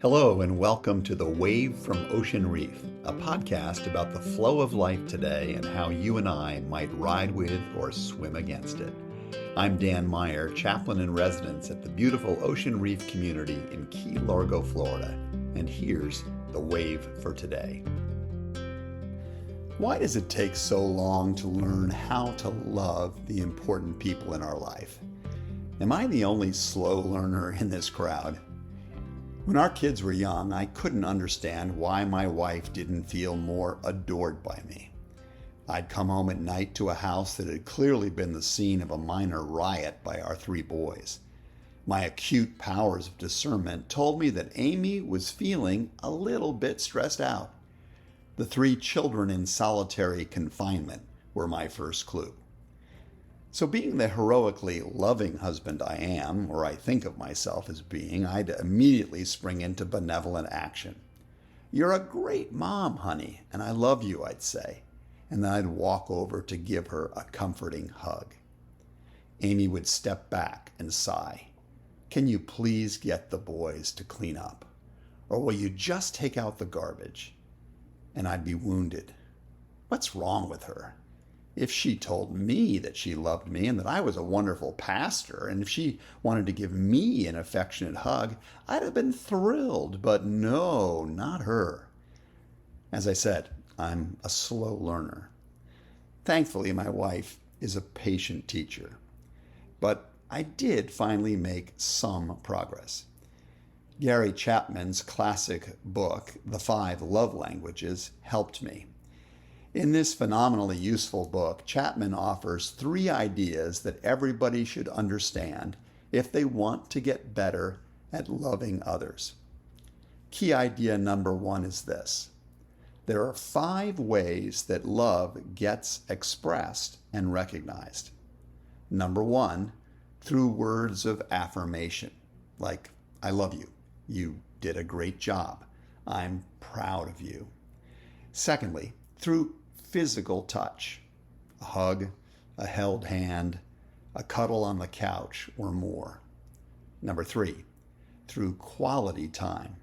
Hello, and welcome to The Wave from Ocean Reef, a podcast about the flow of life today and how you and I might ride with or swim against it. I'm Dan Meyer, Chaplain-in-Residence at the beautiful Ocean Reef community in Key Largo, Florida, and here's The Wave for today. Why does it take so long to learn how to love the important people in our life? Am I the only slow learner in this crowd? When our kids were young, I couldn't understand why my wife didn't feel more adored by me. I'd come home at night to a house that had clearly been the scene of a minor riot by our three boys. My acute powers of discernment told me that Amy was feeling a little bit stressed out. The three children in solitary confinement were my first clue. So being the heroically loving husband I am, or I think of myself as being, I'd immediately spring into benevolent action. "You're a great mom, honey, and I love you," I'd say, and then I'd walk over to give her a comforting hug. Amy would step back and sigh. "Can you please get the boys to clean up? Or will you just take out the garbage?" And I'd be wounded. What's wrong with her? If she told me that she loved me and that I was a wonderful pastor, and if she wanted to give me an affectionate hug, I'd have been thrilled, but no, not her. As I said, I'm a slow learner. Thankfully, my wife is a patient teacher, but I did finally make some progress. Gary Chapman's classic book, The 5 Love Languages, helped me. In this phenomenally useful book, Chapman offers 3 ideas that everybody should understand if they want to get better at loving others. Key idea number 1 is this: there are 5 ways that love gets expressed and recognized. Number 1, through words of affirmation, like, "I love you," "You did a great job," "I'm proud of you." Secondly, through physical touch, a hug, a held hand, a cuddle on the couch, or more. Number 3, through quality time,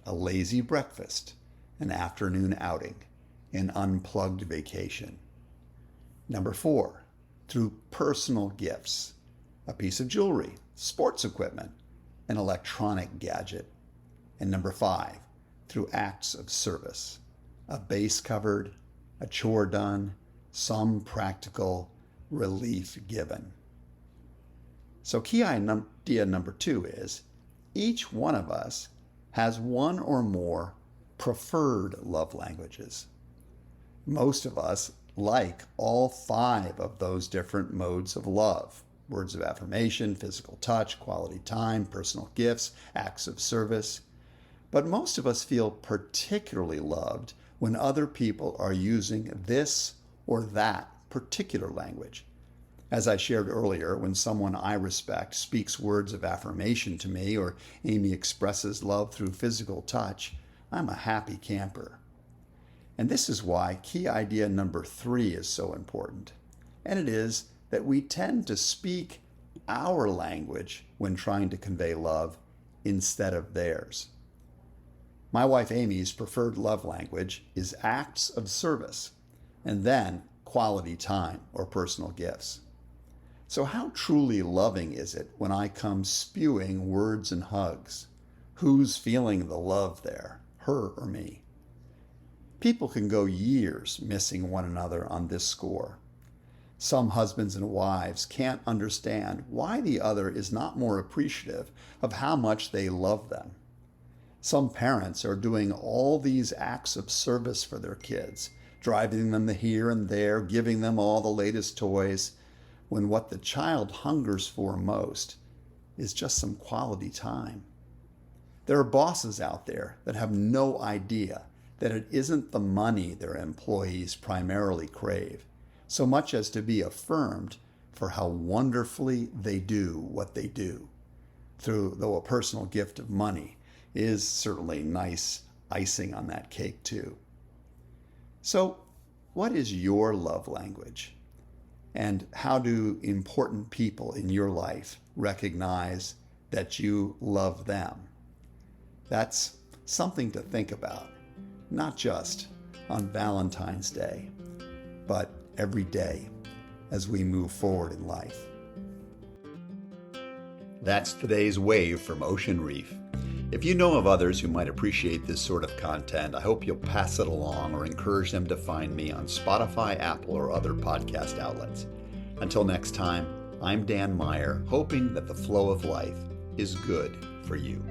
a lazy breakfast, an afternoon outing, an unplugged vacation. Number 4, through personal gifts, a piece of jewelry, sports equipment, an electronic gadget. And number 5, through acts of service, a base covered, a chore done, some practical relief given. So key idea number 2 is each one of us has one or more preferred love languages. Most of us like all 5 of those different modes of love: words of affirmation, physical touch, quality time, personal gifts, acts of service. But most of us feel particularly loved when other people are using this or that particular language. As I shared earlier, when someone I respect speaks words of affirmation to me, or Amy expresses love through physical touch, I'm a happy camper. And this is why key idea number 3 is so important. And it is that we tend to speak our language when trying to convey love instead of theirs. My wife Amy's preferred love language is acts of service, and then quality time or personal gifts. So how truly loving is it when I come spewing words and hugs? Who's feeling the love there, her or me? People can go years missing one another on this score. Some husbands and wives can't understand why the other is not more appreciative of how much they love them. Some parents are doing all these acts of service for their kids, driving them here and there, giving them all the latest toys, when what the child hungers for most is just some quality time. There are bosses out there that have no idea that it isn't the money their employees primarily crave, so much as to be affirmed for how wonderfully they do what they do, though a personal gift of money is certainly nice icing on that cake too. So, what is your love language? And how do important people in your life recognize that you love them? That's something to think about, not just on Valentine's Day, but every day as we move forward in life. That's today's Wave from Ocean Reef. If you know of others who might appreciate this sort of content, I hope you'll pass it along or encourage them to find me on Spotify, Apple, or other podcast outlets. Until next time, I'm Dan Meyer, hoping that the flow of life is good for you.